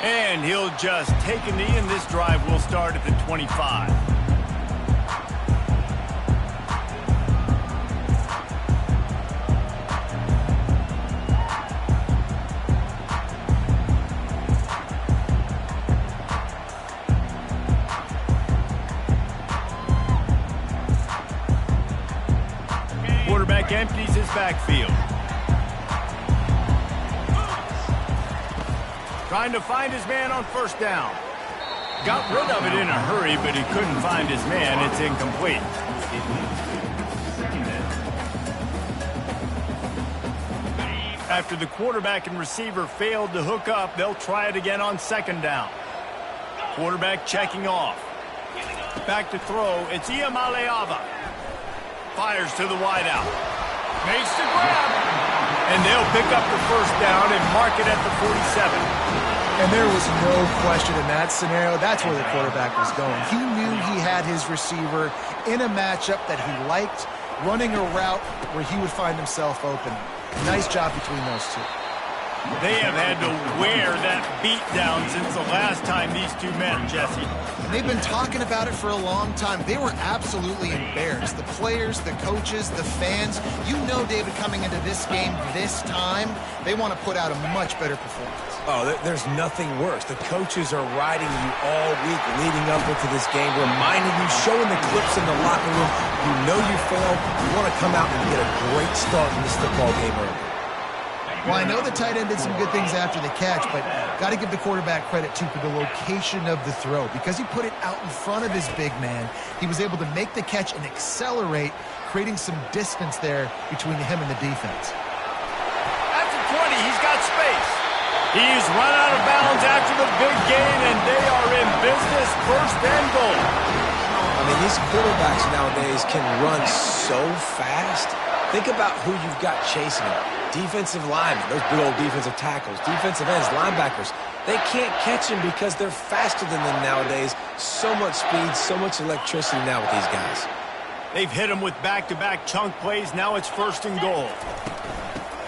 And he'll just take a knee, and this drive will start at the 25. Quarterback empties his backfield. Trying to find his man on first down. Got rid of it in a hurry, but he couldn't find his man. It's incomplete. After the quarterback and receiver failed to hook up, they'll try it again on second down. Quarterback checking off. Back to throw. It's Iamaleava. Fires to the wideout. Makes the grab. And they'll pick up the first down and mark it at the 47. And there was no question in that scenario. That's where the quarterback was going. He knew he had his receiver in a matchup that he liked, running a route where he would find himself open. Nice job between those two. They have had to wear that beat down since the last time these two met, Jesse. And they've been talking about it for a long time. They were absolutely embarrassed. The players, the coaches, the fans. You know, David, coming into this game this time, they want to put out a much better performance. Oh, there's nothing worse. The coaches are riding you all week leading up into this game, reminding you, showing the clips in the locker room. You know you failed. You want to come out and get a great start in this football game early. Well, I know the tight end did some good things after the catch, but got to give the quarterback credit, too, for the location of the throw. Because he put it out in front of his big man, he was able to make the catch and accelerate, creating some distance there between him and the defense. At the 20, he's got space. He's run out of bounds after the big gain, and they are in business, first and goal. I mean, these quarterbacks nowadays can run so fast. Think about who you've got chasing them. Defensive linemen, those big old defensive tackles, defensive ends, linebackers. They can't catch him because they're faster than them nowadays. So much speed, so much electricity now with these guys. They've hit him with back-to-back chunk plays. Now it's first and goal.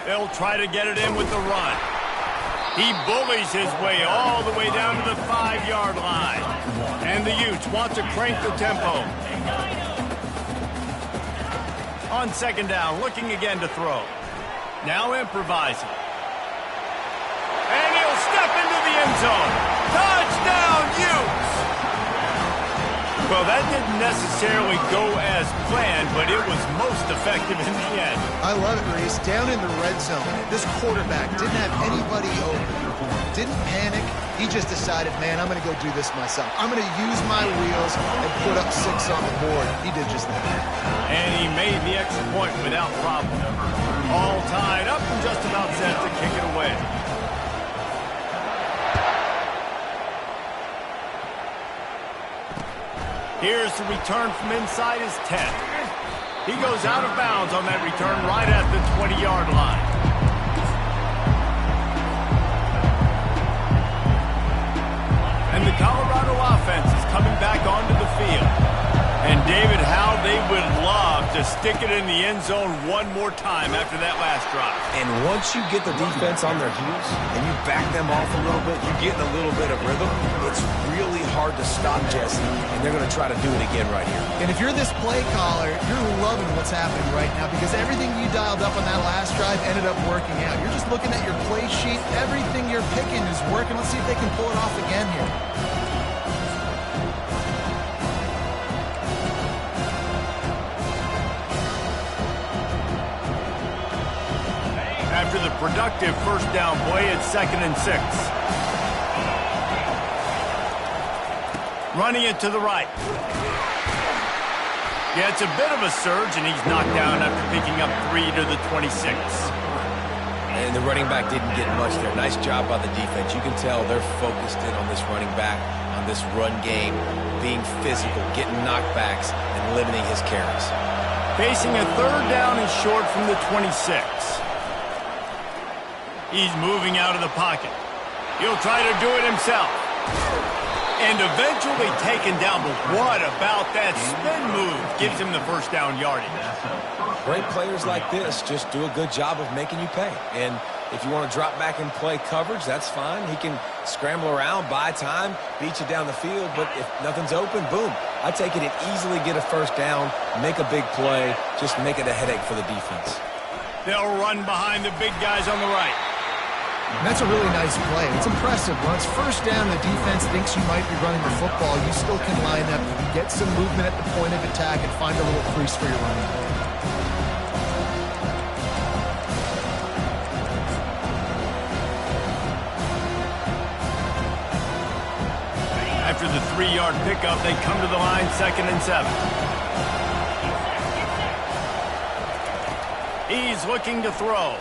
They'll try to get it in with the run. He bullies his way all the way down to the 5-yard line. And the Utes want to crank the tempo. On second down, looking again to throw. Now improvising. And he'll step into the end zone. Touchdown, Utes! Well, that didn't necessarily go as planned, but it was most effective in the end. I love it, Reese. Down in the red zone, this quarterback didn't have anybody open. Didn't panic. He just decided, man, I'm going to go do this myself. I'm going to use my wheels and put up 6 on the board. He did just that. And he made the extra point without problem. All tied up and just about set to kick it away. Here's the return from inside his 10. He goes out of bounds on that return right at the 20-yard line. And the Colorado offense is coming back onto the field. And David, how they would love to stick it in the end zone one more time after that last drive. And once you get the defense on their heels and you back them off a little bit, you get a little bit of rhythm, it's really hard to stop, Jesse, and they're going to try to do it again right here. And if you're this play caller, you're loving what's happening right now because everything you dialed up on that last drive ended up working out. You're just looking at your play sheet. Everything you're picking is working. Let's see if they can pull it off again here. After the productive first down play, it's 2nd and 6. Running it to the right. Yeah, it's a bit of a surge, and he's knocked down after picking up 3 to the 26. And the running back didn't get much there. Nice job by the defense. You can tell they're focused in on this running back, on this run game, being physical, getting knockbacks, and limiting his carries. Facing a 3rd down and short from the 26. He's moving out of the pocket. He'll try to do it himself. And eventually taken down. But what about that spin move? Gives him the first down yardage. Great players like this just do a good job of making you pay. And if you want to drop back and play coverage, that's fine. He can scramble around, buy time, beat you down the field. But if nothing's open, boom. I take it and easily get a first down, make a big play, just make it a headache for the defense. They'll run behind the big guys on the right. And that's a really nice play. It's impressive. When it's first down, the defense thinks you might be running the football. You still can line up, get some movement at the point of attack, and find a little crease for your running back. After the 3-yard pickup, they come to the line, 2nd and 7. He's looking to throw.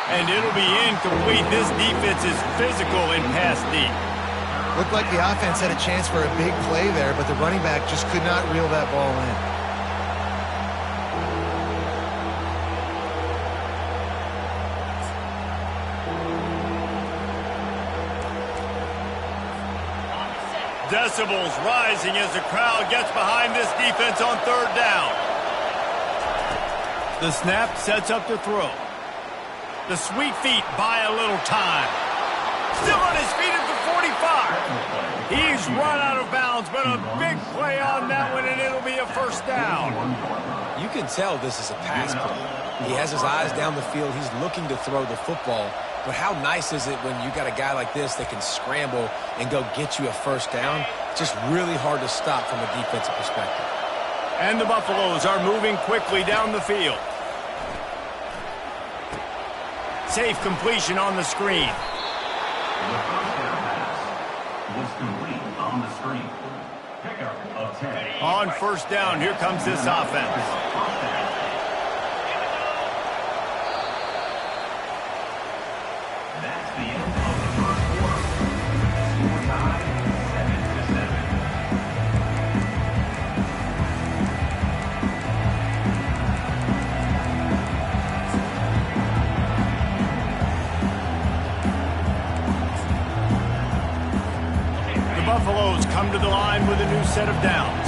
And it'll be incomplete. This defense is physical in pass deep. Looked like the offense had a chance for a big play there, but the running back just could not reel that ball in. Decibels rising as the crowd gets behind this defense on 3rd down. The snap sets up the throw. The sweet feet buy a little time. Still on his feet at the 45. He's run out of bounds, but a big play on that one, and it'll be a first down. You can tell this is a pass play. He has his eyes down the field. He's looking to throw the football. But how nice is it when you got a guy like this that can scramble and go get you a first down? It's just really hard to stop from a defensive perspective. And the Buffaloes are moving quickly down the field. Safe completion on the screen. On first down, here comes this offense. Buffaloes come to the line with a new set of downs.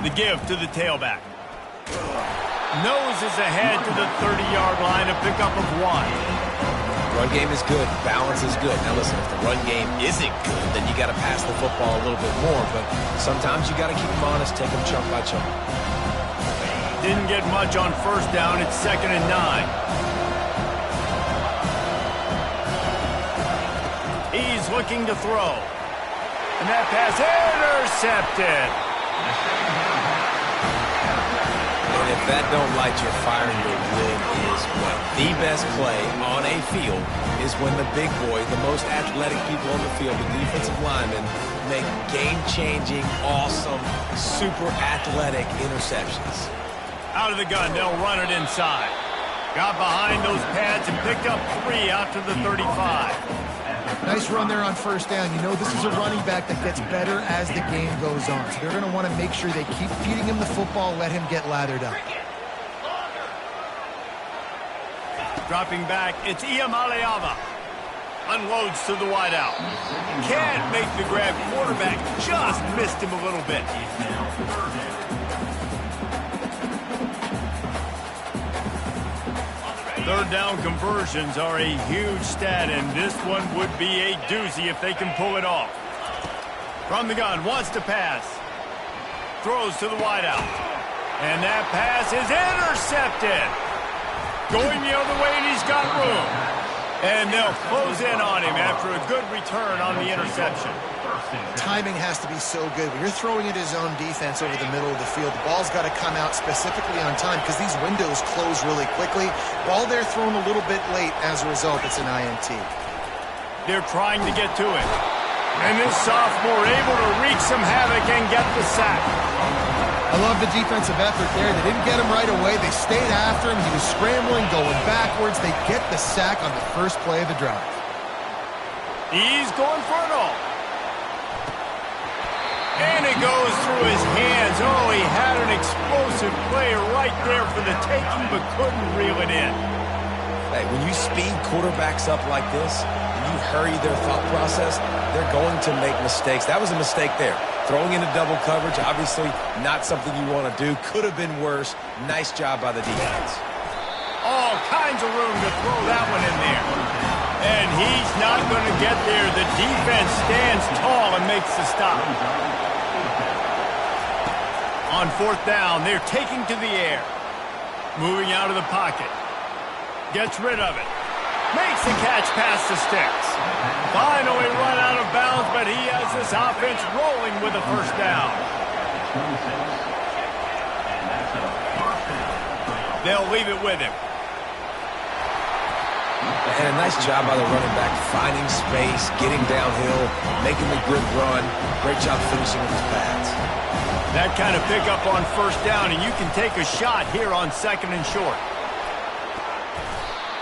The give to the tailback. Noses ahead to the 30-yard line, a pickup of 1. Run game is good. Balance is good. Now listen, if the run game isn't good, then you got to pass the football a little bit more. But sometimes you got to keep them honest, take them chunk by chunk. Didn't get much on first down. It's 2nd and 9. He's looking to throw. And that pass intercepted. And if that don't light your fire, your wood is what? The best play on a field is when the big boy, the most athletic people on the field, the defensive linemen, make game-changing, awesome, super athletic interceptions. Out of the gun, they'll run it inside. Got behind those pads and picked up 3 out to the 35. Nice run there on first down. You know, this is a running back that gets better as the game goes on. So they're going to want to make sure they keep feeding him the football, let him get lathered up. Dropping back, it's Iamaleava. Unloads to the wideout. Can't make the grab. Quarterback just missed him a little bit. Third down conversions are a huge stat, and this one would be a doozy if they can pull it off. From the gun, wants to pass. Throws to the wideout. And that pass is intercepted. Going the other way, and he's got room. And they'll close in on him after a good return on the interception. Timing has to be so good. When you're throwing at his own defense over the middle of the field, the ball's got to come out specifically on time because these windows close really quickly. Ball there thrown a little bit late. As a result, it's an INT. They're trying to get to it. And this sophomore able to wreak some havoc and get the sack. I love the defensive effort there. They didn't get him right away. They stayed after him. He was scrambling, going backwards. They get the sack on the first play of the drive. He's going for it all. And it goes through his hands. Oh, he had an explosive play right there for the taking, but couldn't reel it in. Hey, when you speed quarterbacks up like this, and you hurry their thought process, they're going to make mistakes. That was a mistake there. Throwing into double coverage, obviously not something you want to do. Could have been worse. Nice job by the defense. All kinds of room to throw that one in there. And he's not going to get there. The defense stands tall and makes the stop. On fourth down, they're taking to the air. Moving out of the pocket. Gets rid of it. Makes the catch past the sticks. Finally run out of bounds, but he has this offense rolling with a first down. They'll leave it with him. And a nice job by the running back, finding space, getting downhill, making the good run. Great job finishing with his pads. That kind of pickup on first down, and you can take a shot here on second and short.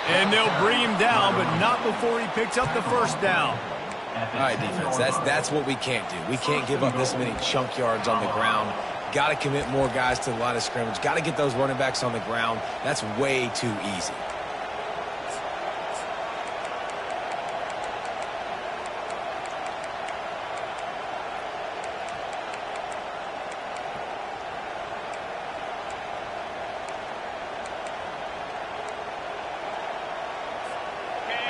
And they'll bring him down, but not before he picks up the first down. All right, defense, that's what we can't do. We can't give up this many chunk yards on the ground. Got to commit more guys to the line of scrimmage. Got to get those running backs on the ground. That's way too easy.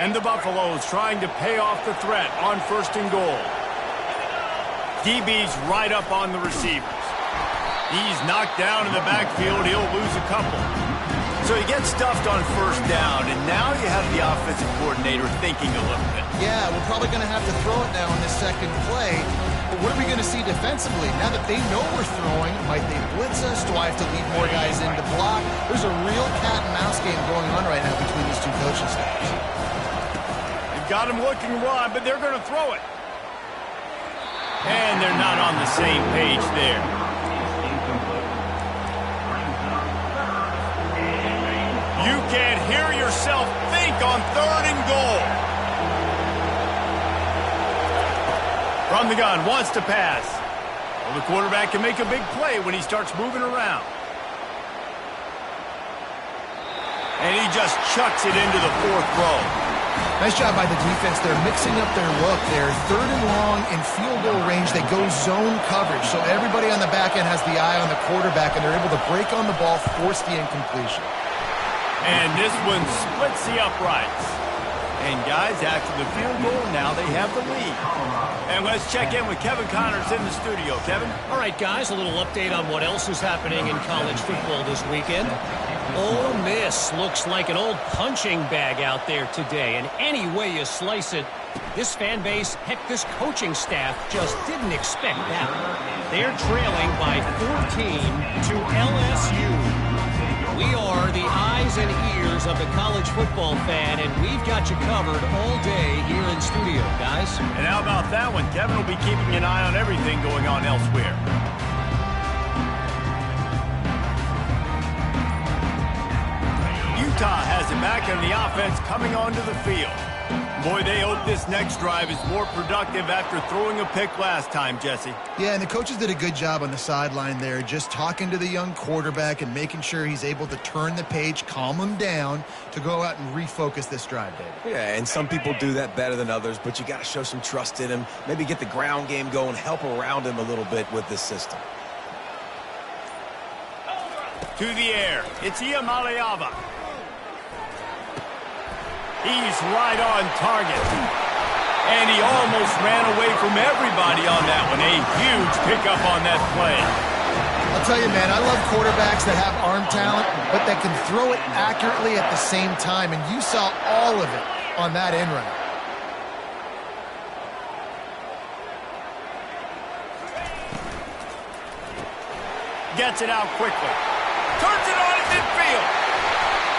And the Buffaloes trying to pay off the threat on first and goal. DB's right up on the receivers. He's knocked down in the backfield. He'll lose a couple. So he gets stuffed on first down, and now you have the offensive coordinator thinking a little bit. Yeah, we're probably going to have to throw it now in this second play. But what are we going to see defensively? Now that they know we're throwing, might they blitz us? Do I have to leave more guys in to block? There's a real cat and mouse game going on right now between these two coaching staffs. Got him looking wide, but they're going to throw it. And they're not on the same page there. You can't hear yourself think on third and goal. From the gun, wants to pass. Well, the quarterback can make a big play when he starts moving around. And he just chucks it into the fourth row. Nice job by the defense. They're mixing up their look. They're third and long in field goal range. They go zone coverage. So everybody on the back end has the eye on the quarterback, and they're able to break on the ball, force the incompletion. And this one splits the uprights. And guys, after the field goal, now they have the lead. And let's check in with Kevin Connors in the studio. Kevin? All right, guys, a little update on what else is happening in college football this weekend. Ole Miss looks like an old punching bag out there today. And any way you slice it, this fan base, heck, this coaching staff just didn't expect that. They're trailing by 14 to LSU. We are the eyes and ears of the college football fan, and we've got you covered all day here in studio, guys. And how about that one? Kevin will be keeping an eye on everything going on elsewhere. Utah has it back on the offense coming onto the field. Boy, they hope this next drive is more productive after throwing a pick last time, Jesse. Yeah, and the coaches did a good job on the sideline there, just talking to the young quarterback and making sure he's able to turn the page, calm him down to go out and refocus this drive, David. Yeah, and some people do that better than others, but you got to show some trust in him, maybe get the ground game going, help around him a little bit with this system. To the air, it's Iamaleava. He's right on target. And he almost ran away from everybody on that one. A huge pickup on that play. I'll tell you, man, I love quarterbacks that have arm talent, but that can throw it accurately at the same time. And you saw all of it on that end route. Gets it out quickly. Turns it on at midfield.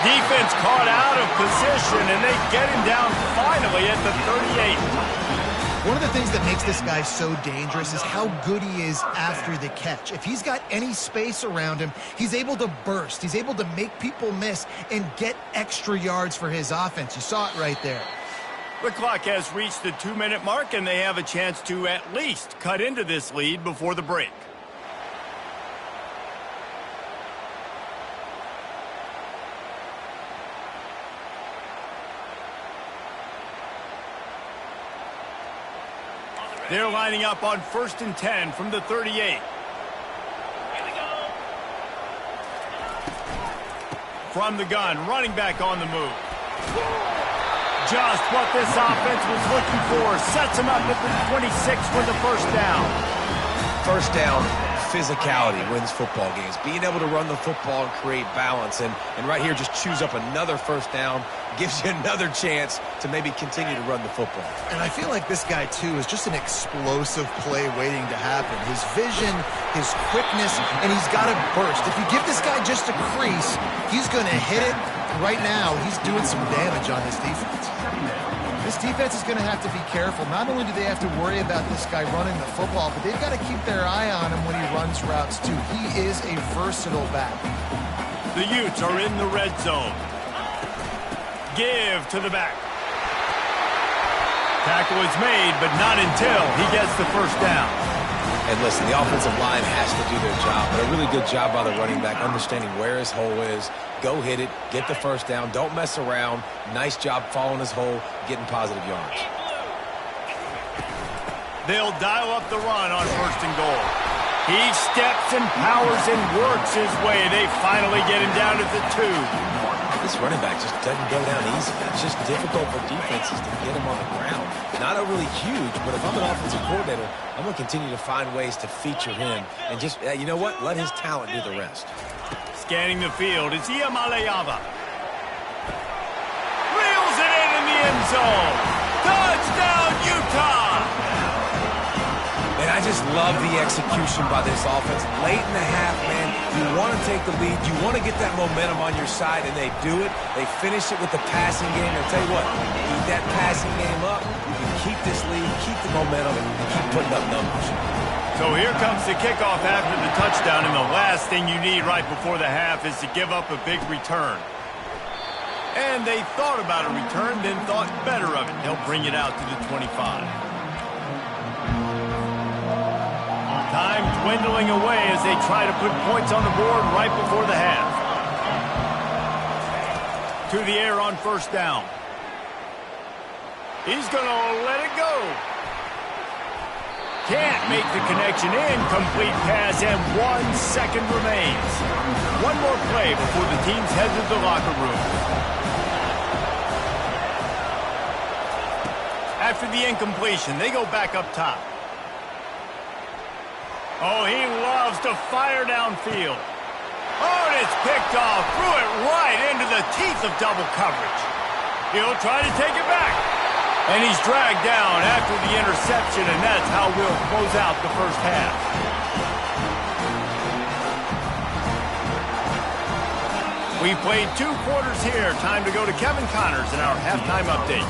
Defense caught out of position, and they get him down finally at the 38. One of the things that makes this guy so dangerous is how good he is after the catch. If he's got any space around him, he's able to burst. He's able to make people miss and get extra yards for his offense. You saw it right there. The clock has reached the 2-minute mark, and they have a chance to at least cut into this lead before the break. They're lining up on 1st and 10 from the 38. From the gun, running back on the move. Just what this offense was looking for. Sets him up at the 26 for the first down. First down, physicality wins football games. Being able to run the football and create balance. And right here, just choose up another first down. Gives you another chance to maybe continue to run the football. And I feel like this guy, too, is just an explosive play waiting to happen. His vision, his quickness, and he's got a burst. If you give this guy just a crease, he's going to hit it. Right now, he's doing some damage on this defense. This defense is going to have to be careful. Not only do they have to worry about this guy running the football, but they've got to keep their eye on him when he runs routes, too. He is a versatile back. The Utes are in the red zone. Give to the back. Tackle is made, but not until he gets the first down. And listen, the offensive line has to do their job, but a really good job by the running back, understanding where his hole is. Go hit it, get the first down, don't mess around. Nice job following his hole, getting positive yards. They'll dial up the run on 1st and goal. He steps and powers and works his way. They finally get him down at the 2. This running back just doesn't go down easy. It's just difficult for defenses to get him on the ground. Not overly huge, but if I'm an offensive coordinator, I'm going to continue to find ways to feature him and just, you know what, let his talent do the rest. Scanning the field, it's Iamaleava. Reels it in the end zone. Touchdown, Utah! And I just love the execution by this offense. Late in the half, man, you want to take the lead. You want to get that momentum on your side, and they do it. They finish it with the passing game. I'll tell you what, keep that passing game up. You can keep this lead, keep the momentum, and keep putting up numbers. So here comes the kickoff after the touchdown, and the last thing you need right before the half is to give up a big return. And they thought about a return, then thought better of it. They'll bring it out to the 25. Time dwindling away as they try to put points on the board right before the half. To the air on 1st down. He's going to let it go. Can't make the connection. Incomplete pass, and 1 second remains. One more play before the teams head to the locker room. After the incompletion, they go back up top. Oh, he loves to fire downfield. Oh, and it's picked off. Threw it right into the teeth of double coverage. He'll try to take it back. And he's dragged down after the interception, and that's how we'll close out the first half. We played 2 quarters here. Time to go to Kevin Connors in our halftime update.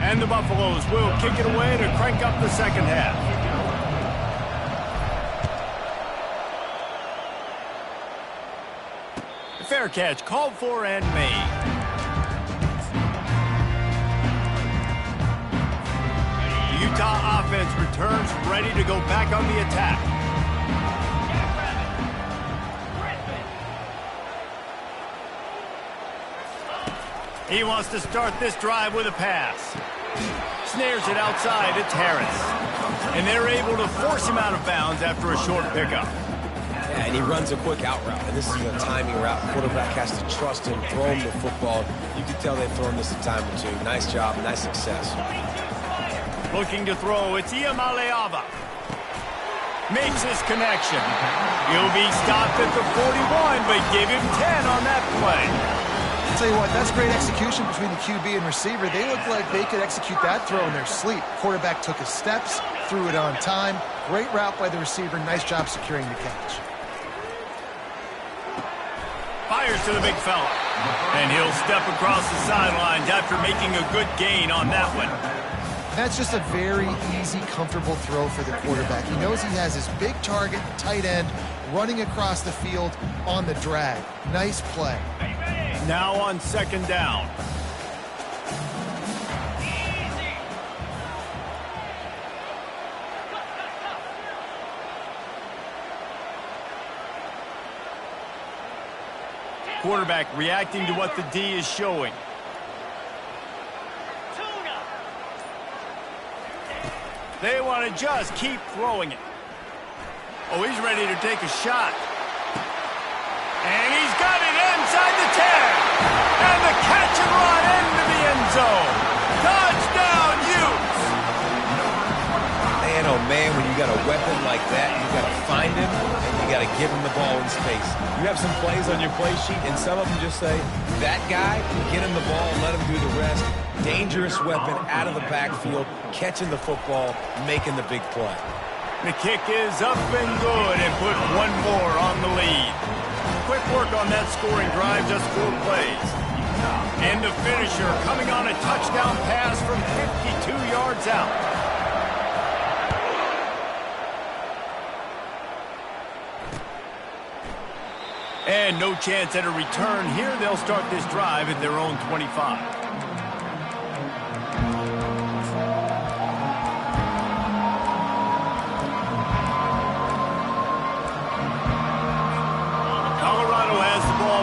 And the Buffaloes will kick it away to crank up the second half. The fair catch called for and made. The Utah offense returns ready to go back on the attack. He wants to start this drive with a pass. Snares it outside. It's Harris. And they're able to force him out of bounds after a short pickup. Yeah, and he runs a quick out route. And this is a timing route. The quarterback has to trust him, throw him the football. You can tell they've thrown this a time or two. Nice job, nice success. Looking to throw. It's Iamaleava. Makes his connection. He'll be stopped at the 41, but give him 10 on that play. I'll tell you what, that's great execution between the QB and receiver. They look like they could execute that throw in their sleep. Quarterback took his steps, threw it on time. Great route by the receiver. Nice job securing the catch. Fires to the big fella. And he'll step across the sidelines after making a good gain on that one. That's just a very easy, comfortable throw for the quarterback. He knows he has his big target, tight end, running across the field on the drag. Nice play. Now on 2nd down. quarterback reacting to what the D is showing. They want to just keep throwing it. Oh, he's ready to take a shot. And he's got it inside the 10. And the catch and run into the end zone. Touchdown, Utes. Man, oh man, when you got a weapon like that, you got to find him and you got to give him the ball in space. You have some plays on your play sheet, and some of them just say, that guy, get him the ball, let him do the rest. Dangerous weapon out of the backfield, catching the football, making the big play. The kick is up and good and put one more on the lead. Quick work on that scoring drive, just 4 plays. And the finisher coming on a touchdown pass from 52 yards out. And no chance at a return here. They'll start this drive at their own 25.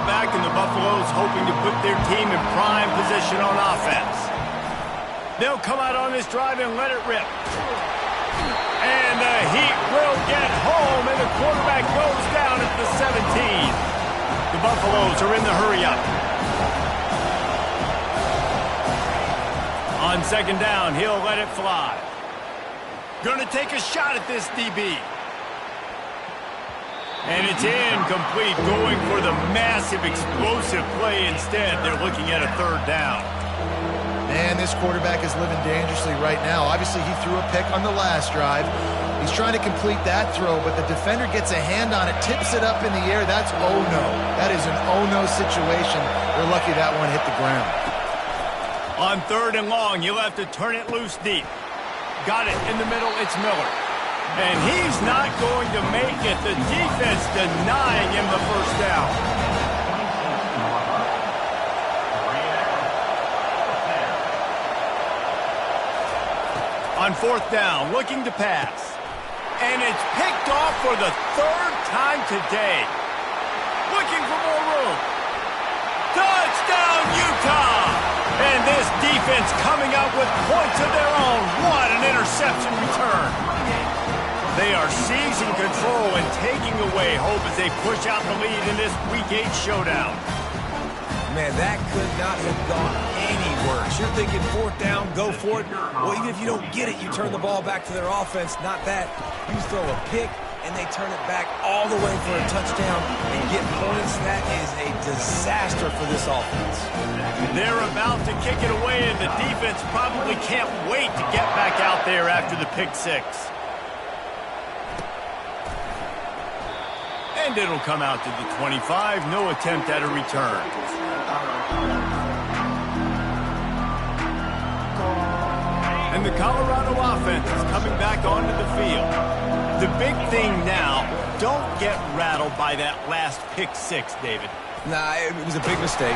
Back and the Buffaloes hoping to put their team in prime position on offense. They'll come out on this drive and let it rip. And the Heat will get home, and the quarterback goes down at the 17. The Buffaloes are in the hurry-up. On second down, he'll let it fly. Gonna take a shot at this DB. And it's incomplete, going for the massive, explosive play instead. They're looking at a 3rd down. Man, this quarterback is living dangerously right now. Obviously, he threw a pick on the last drive. He's trying to complete that throw, but the defender gets a hand on it, tips it up in the air. That's oh-no. That is an oh-no situation. They're lucky that one hit the ground. On 3rd and long, you'll have to turn it loose deep. Got it in the middle. It's Miller. And he's not going to make it. The defense denying him the 1st down. On 4th down, looking to pass. And it's picked off for the 3rd time today. Looking for more room. Touchdown, Utah! And this defense coming up with points of their own. What an interception return. They are seizing control and taking away hope as they push out the lead in this Week 8 showdown. Man, that could not have gone any worse. You're thinking 4th down, go for it. Well, even if you don't get it, you turn the ball back to their offense. Not that. You throw a pick, and they turn it back all the way for a touchdown and get points. That is a disaster for this offense. They're about to kick it away, and the defense probably can't wait to get back out there after the pick 6. And it'll come out to the 25. No attempt at a return. And the Colorado offense is coming back onto the field. The big thing now, don't get rattled by that last pick 6, David. Nah, it was a big mistake.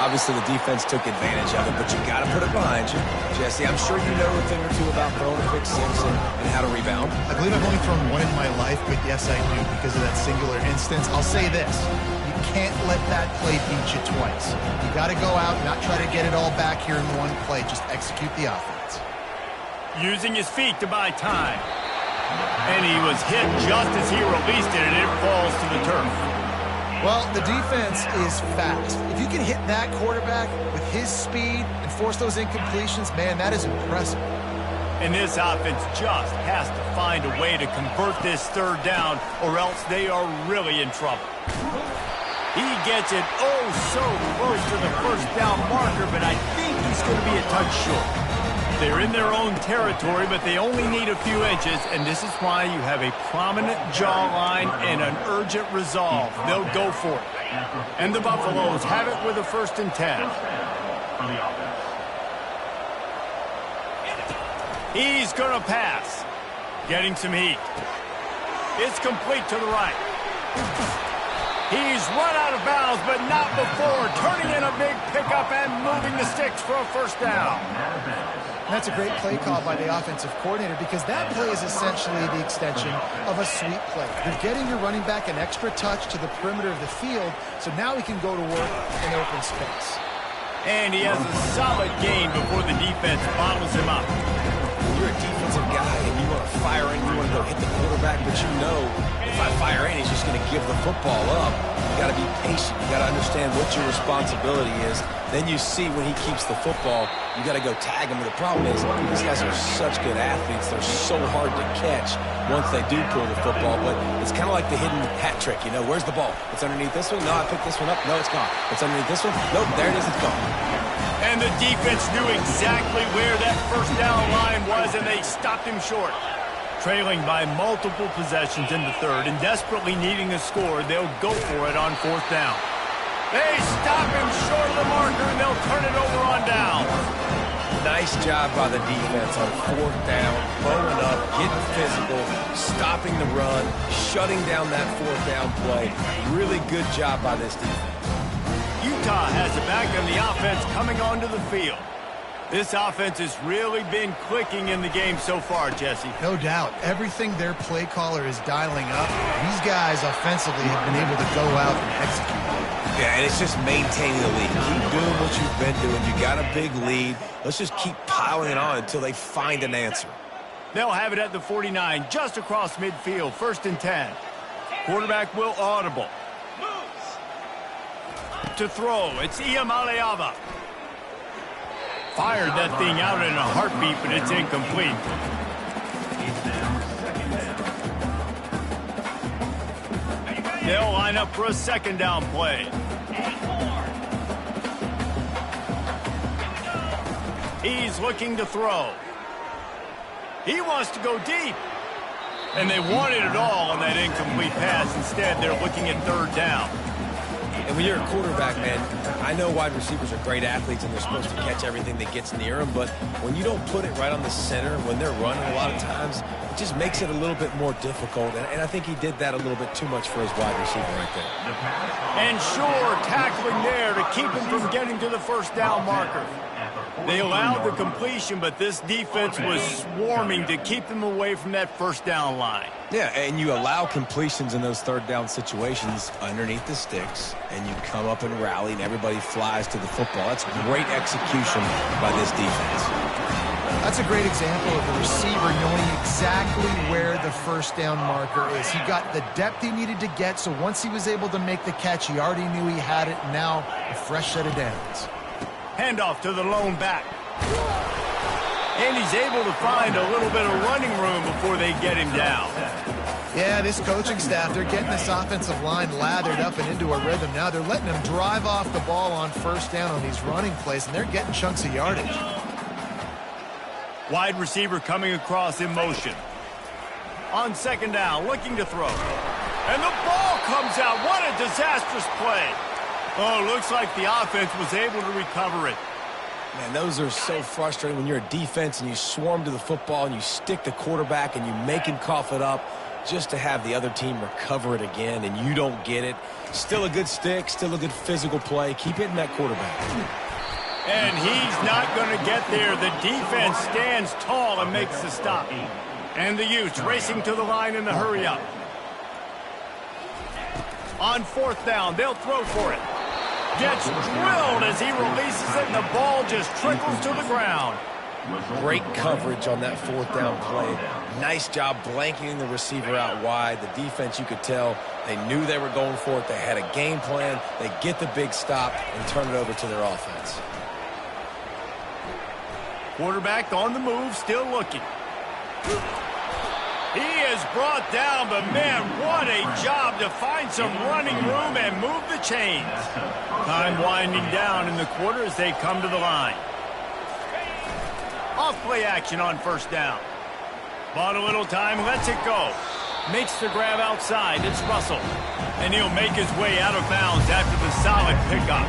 Obviously, the defense took advantage of it, but you got to put it behind you. Jesse, I'm sure you know a thing or two about throwing a pick 6 and how to rebound. I believe I've only thrown one in my life, but yes, I do because of that singular instance. I'll say this. You can't let that play beat you twice. You got to go out, not try to get it all back here in one play. Just execute the offense. Using his feet to buy time. And he was hit just as he released it, and it falls to the turf. Well, the defense is fast. If you can hit that quarterback with his speed and force those incompletions, man, that is impressive. And this offense just has to find a way to convert this 3rd down, or else they are really in trouble. He gets it oh so close to the 1st down marker, but I think he's going to be a touch short. They're in their own territory, but they only need a few inches, and this is why you have a prominent jawline and an urgent resolve. They'll go for it. And the Buffaloes have it with a 1st and 10. He's going to pass. Getting some heat. It's complete to the right. He's run out of bounds, but not before turning in a big pickup and moving the sticks for a 1st down. And that's a great play call by the offensive coordinator because that play is essentially the extension of a sweep play. You're getting your running back an extra touch to the perimeter of the field, so now he can go to work in open space. And he has a solid gain before the defense bottles him up. You're a defensive guy and you want to fire in, you want to go hit the quarterback, but you know if I fire in, he's just going to give the football up. You got to be patient. You got to understand what your responsibility is. Then you see when he keeps the football, you got to go tag him. The problem is these guys are such good athletes. They're so hard to catch once they do pull the football. But it's kind of like the hidden hat trick. You know, where's the ball? It's underneath this one. No, I picked this one up. No, it's gone. It's underneath this one. Nope, there it is. It's gone. And the defense knew exactly where that first down line was, and they stopped him short. Trailing by multiple possessions in the third and desperately needing a score, they'll go for it on fourth down. They stop him short of the marker, and they'll turn it over on down. Nice job by the defense on fourth down, bowing up, getting physical, stopping the run, shutting down that fourth down play. Really good job by this defense. Utah has it back on the offense coming onto the field. This offense has really been clicking in the game so far, Jesse. No doubt. Everything their play caller is dialing up, these guys offensively have been able to go out and execute. Yeah, and it's just maintaining the lead. Keep doing what you've been doing. You got a big lead. Let's just keep piling it on until they find an answer. They'll have it at the 49, just across midfield, 1st and 10. Quarterback will audible. To throw, it's Iamaleava. Fired that thing out in a heartbeat, but it's incomplete. They'll line up for a second down play. He's looking to throw. He wants to go deep. And they wanted it all on that incomplete pass. Instead, they're looking at third down. And when you're a quarterback, man, I know wide receivers are great athletes and they're supposed to catch everything that gets near them, but when you don't put it right on the center, when they're running a lot of times, it just makes it a little bit more difficult. And I think he did that a little bit too much for his wide receiver right there. And sure, tackling there to keep him from getting to the first down marker. They allowed the completion, but this defense was swarming to keep them away from that first down line. Yeah, and you allow completions in those third down situations underneath the sticks, and you come up and rally, and everybody flies to the football. That's great execution by this defense. That's a great example of the receiver knowing exactly where the first down marker is. He got the depth he needed to get, so once he was able to make the catch, he already knew he had it, and now a fresh set of downs. Handoff to the lone back. And he's able to find a little bit of running room before they get him down. Yeah, this coaching staff, they're getting this offensive line lathered up and into a rhythm. Now they're letting them drive off the ball on first down on these running plays, and they're getting chunks of yardage. Wide receiver coming across in motion. On second down, looking to throw. And the ball comes out. What a disastrous play. Oh, looks like the offense was able to recover it. Man, those are so frustrating when you're a defense and you swarm to the football and you stick the quarterback and you make him cough it up just to have the other team recover it again and you don't get it. Still a good stick, still a good physical play. Keep hitting that quarterback. And he's not going to get there. The defense stands tall and makes the stop. And the Utes racing to the line in the hurry-up. On fourth down, they'll throw for it. Gets drilled as he releases it, and the ball just trickles to the ground. Great coverage on that fourth down play. Nice job blanketing the receiver out wide. The defense, you could tell, they knew they were going for it. They had a game plan. They get the big stop and turn it over to their offense. Quarterback on the move, still looking. He is brought down, but man, what a job to find some running room and move the chains. Time winding down in the quarter as they come to the line. Off play action on first down. Bought a little time, lets it go. Makes the grab outside, it's Russell. And he'll make his way out of bounds after the solid pickup.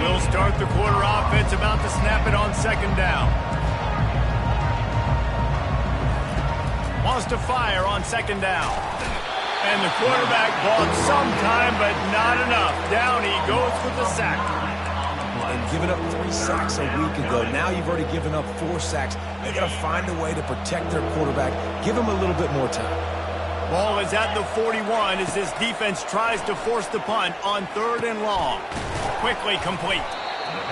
We'll start the quarter offense, about to snap it on second down. Wants to fire on second down. And the quarterback bought some time, but not enough. Down he goes with the sack. and given up 3 sacks a week ago. Now you've already given up 4 sacks. They got to find a way to protect their quarterback. Give him a little bit more time. Ball is at the 41 as this defense tries to force the punt on 3rd and long. Quickly complete.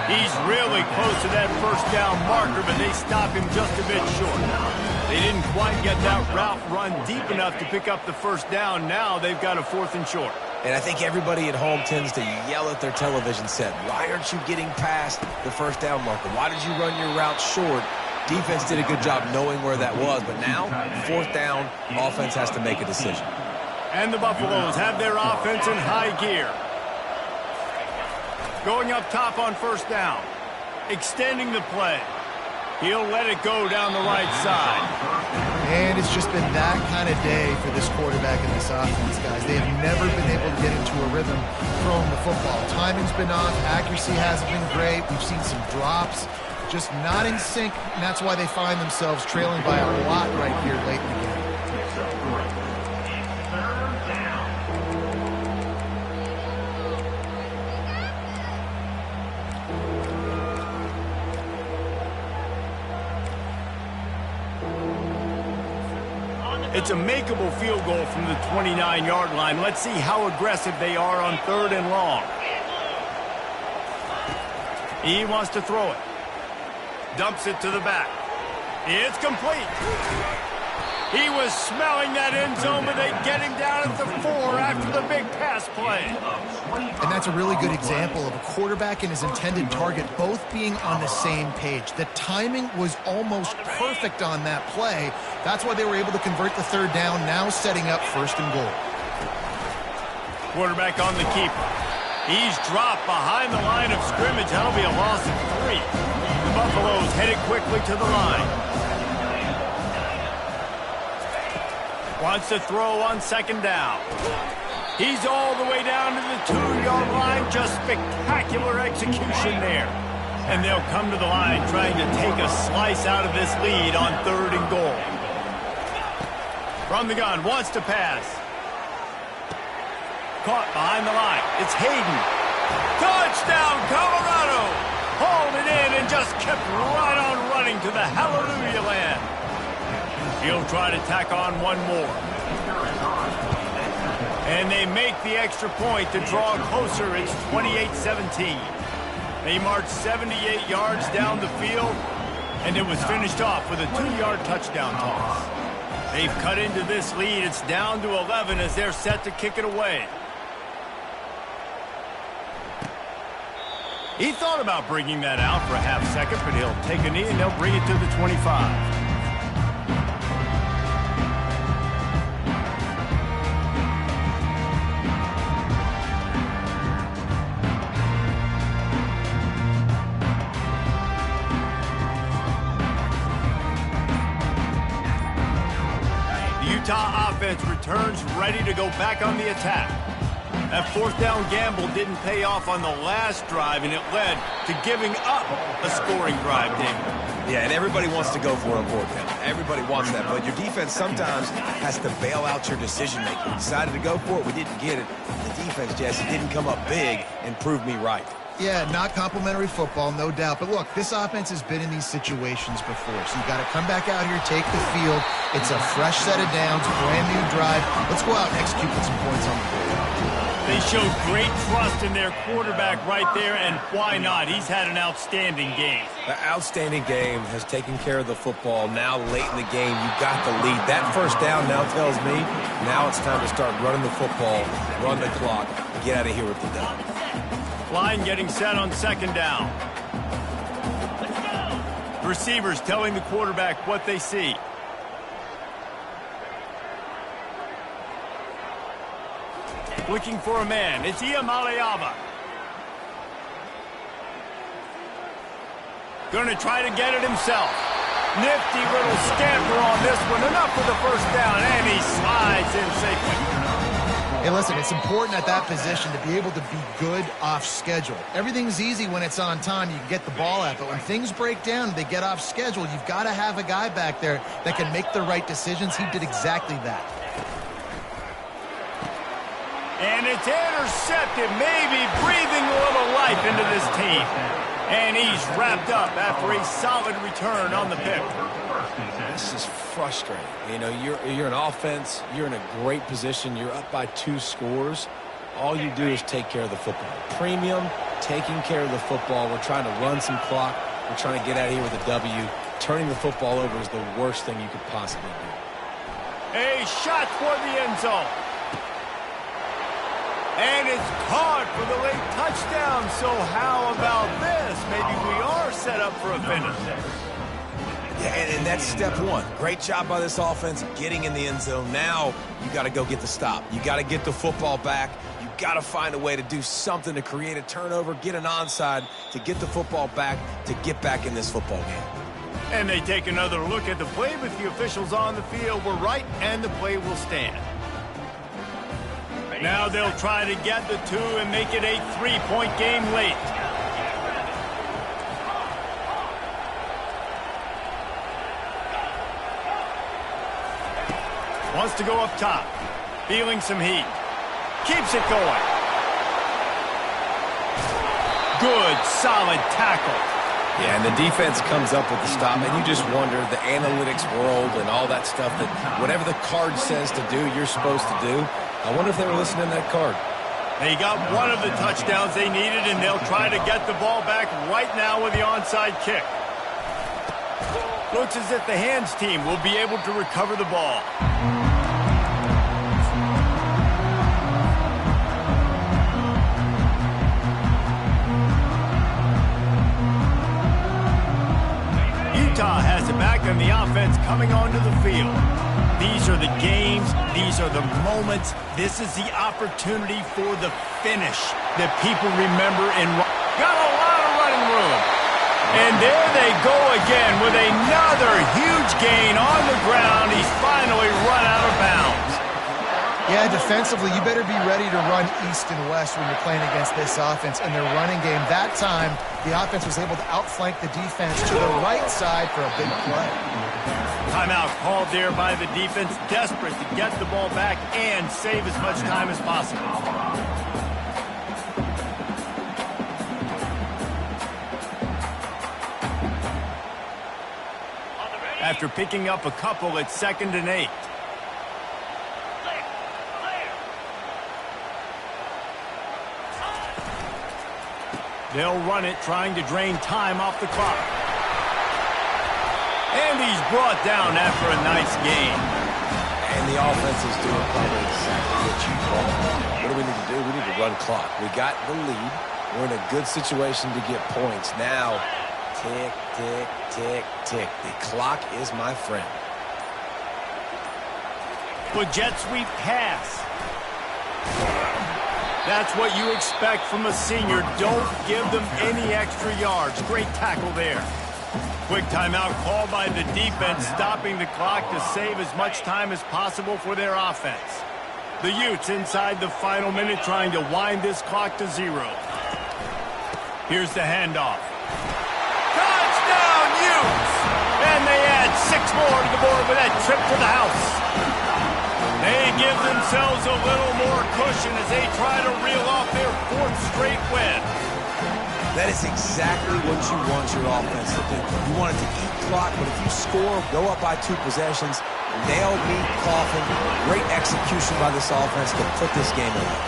He's really close to that first down marker, but they stop him just a bit short. They didn't quite get that route run deep enough to pick up the first down. Now they've got a 4th and short. And I think everybody at home tends to yell at their television set. Why aren't you getting past the first down marker? Why did you run your route short? Defense did a good job knowing where that was, but now, 4th down, offense has to make a decision. And the Buffaloes have their offense in high gear. Going up top on 1st down. Extending the play. He'll let it go down the right side. And it's just been that kind of day for this quarterback and this offense, guys. They have never been able to get into a rhythm throwing the football. Timing's been off. Accuracy hasn't been great. We've seen some drops. Just not in sync, and that's why they find themselves trailing by a lot right here late in the game. It's a makeable field goal from the 29-yard line. Let's see how aggressive they are on 3rd and long. He wants to throw it. Dumps it to the back. It's complete. He was smelling that end zone, but they get him down at the 4 after the big pass play. And that's a really good example of a quarterback and his intended target both being on the same page. The timing was almost perfect on that play. That's why they were able to convert the 3rd down, now setting up 1st and goal. Quarterback on the keeper. He's dropped behind the line of scrimmage. That'll be a loss of 3. The Buffaloes headed quickly to the line. Wants to throw on 2nd down. He's all the way down to the 2-yard line. Just spectacular execution there. And they'll come to the line trying to take a slice out of this lead on 3rd and goal. From the gun, wants to pass. Caught behind the line. It's Hayden. Touchdown, Colorado! Hauled it in and just kept right on running to the hallelujah land. He'll try to tack on one more. And they make the extra point to draw closer. It's 28-17. They marched 78 yards down the field, and it was finished off with a 2-yard touchdown toss. They've cut into this lead. It's down to 11 as they're set to kick it away. He thought about bringing that out for a half second, but he'll take a knee and they'll bring it to the 25. Utah offense returns ready to go back on the attack. That 4th down gamble didn't pay off on the last drive, and it led to giving up a scoring drive, David. Yeah, and everybody wants to go for a 4th down. Everybody wants that, but your defense sometimes has to bail out your decision-making. We decided to go for it. We didn't get it. The defense, Jesse, didn't come up big and prove me right. Yeah, not complimentary football, no doubt. But look, this offense has been in these situations before. So you got to come back out here, take the field. It's a fresh set of downs, brand new drive. Let's go out and execute with some points on the board. They showed great trust in their quarterback right there, and why not? He's had an outstanding game. The outstanding game has taken care of the football. Now, late in the game, you got the lead. That first down now tells me now it's time to start running the football, run the clock, and get out of here with the dub. Line getting set on 2nd down. Receivers telling the quarterback what they see. Looking for a man. It's Iamaleava. Going to try to get it himself. Nifty little scamper on this one. Enough for the first down, and he slides in safely. Hey, listen, it's important at that position to be able to be good off schedule. Everything's easy when it's on time. You can get the ball out, but when things break down, they get off schedule. You've got to have a guy back there that can make the right decisions. He did exactly that. And it's intercepted, maybe breathing a little life into this team. And he's wrapped up after a solid return on the pick. This is frustrating. You know, you're an offense. You're in a great position. You're up by 2 scores. All you do is take care of the football. Premium, taking care of the football. We're trying to run some clock. We're trying to get out of here with a W. Turning the football over is the worst thing you could possibly do. A shot for the end zone. And it's caught for the late touchdown. So how about this? Maybe we are set up for a finish. Yeah, and that's step 1. Great job by this offense getting in the end zone. Now you got to go get the stop. You got to get the football back. You got to find a way to do something to create a turnover, get an onside, to get the football back, to get back in this football game. And they take another look at the play, but the officials on the field were right, and the play will stand. Now they'll try to get the 2 and make it a 3-point game late. Wants to go up top. Feeling some heat. Keeps it going. Good, solid tackle. Yeah, and the defense comes up with the stop, and you just wonder, the analytics world and all that stuff, that whatever the card says to do, you're supposed to do. I wonder if they were listening to that card. They got one of the touchdowns they needed, and they'll try to get the ball back right now with the onside kick. Looks as if the hands team will be able to recover the ball. Utah has it back, and the offense coming onto the field. These are the games. These are the moments. This is the opportunity for the finish that people remember. Got a lot of running room. And there they go again with another huge gain on the ground. He's finally run out of bounds. Yeah, defensively, you better be ready to run east and west when you're playing against this offense in their running game. That time, the offense was able to outflank the defense to the right side for a big play. Timeout called there by the defense, desperate to get the ball back and save as much time as possible. After picking up a couple, it's 2nd and 8. They'll run it, trying to drain time off the clock. And he's brought down after a nice gain. And the offense is doing probably exactly what you want. What do we need to do? We need to run clock. We got the lead. We're in a good situation to get points. Now, tick, tick, tick, tick. The clock is my friend. With jet sweep pass. That's what you expect from a senior. Don't give them any extra yards. Great tackle there. Quick timeout called by the defense, stopping the clock to save as much time as possible for their offense. The Utes inside the final minute trying to wind this clock to 0. Here's the handoff. Touchdown, Utes! And they add 6 more to the board with that trip to the house. They give themselves a little more cushion as they try to reel off their 4th straight win. That is exactly what you want your offense to do. You want it to eat clock, but if you score, go up by 2 possessions, nail, meet, coffin, great execution by this offense to put this game away.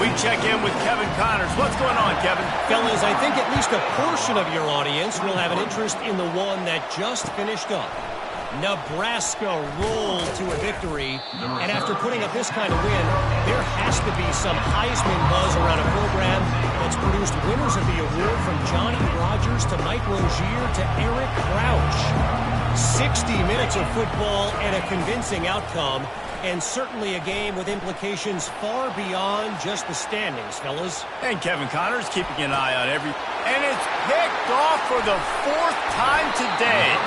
We check in with Kevin Connors. What's going on, Kevin? Fellas, I think at least a portion of your audience will have an interest in the one that just finished up. Nebraska rolled to a victory, and after putting up this kind of win, there has to be some Heisman buzz around a program that's produced winners of the award from Johnny Rodgers to Mike Rozier to Eric Crouch. 60 minutes of football and a convincing outcome, and certainly a game with implications far beyond just the standings, fellas. And Kevin Connors keeping an eye on every... And it's picked off for the 4th time today.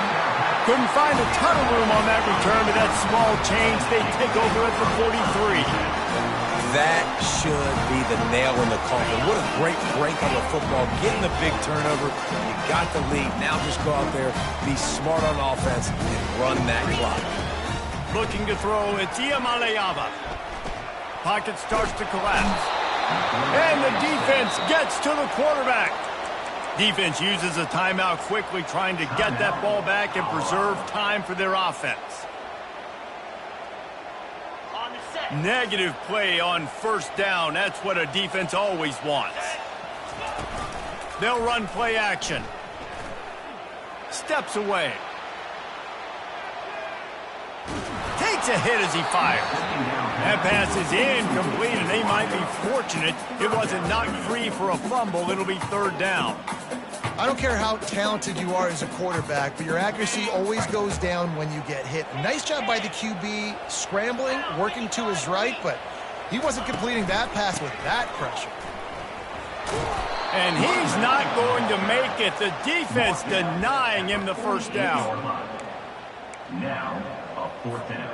Couldn't find a ton of room on that return, but that small change, they take over at the 43. That should be the nail in the coffin. What a great break on the football. Getting the big turnover. You got the lead. Now just go out there, be smart on offense, and run that clock. Looking to throw, it's Iamaleava. Pocket starts to collapse. And the defense gets to the quarterback. Defense uses a timeout quickly, trying to get that ball back and preserve time for their offense. Negative play on first down. That's what a defense always wants. They'll run play action. Steps away. Takes a hit as he fires. That pass is incomplete, and they might be fortunate it wasn't knocked free for a fumble. It'll be third down. I don't care how talented you are as a quarterback, but your accuracy always goes down when you get hit. Nice job by the QB scrambling, working to his right, but he wasn't completing that pass with that pressure. And he's not going to make it. The defense denying him the first down. Now, a fourth down.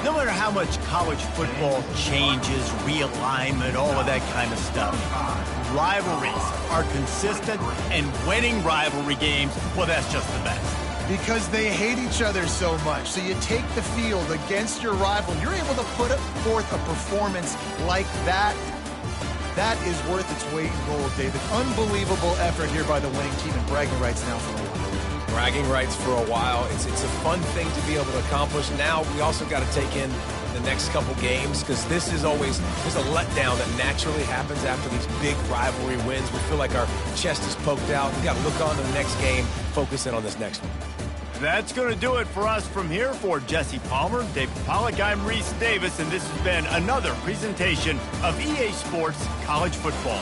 No matter how much college football changes, realignment, all of that kind of stuff, rivalries are consistent, and winning rivalry games, well, that's just the best. Because they hate each other so much. So you take the field against your rival. You're able to put forth a performance like that. That is worth its weight in gold, David. Unbelievable effort here by the winning team, and bragging rights now for a while. Bragging rights for a while. It's a fun thing to be able to accomplish. Now we also got to take in the next couple games, because this is always, there's a letdown that naturally happens after these big rivalry wins. We feel like our chest is poked out. We got to look on to the next game, focus in on this next one. That's going to do it for us from here. For Jesse Palmer, David Pollack, I'm Reese Davis, and this has been another presentation of EA Sports College Football.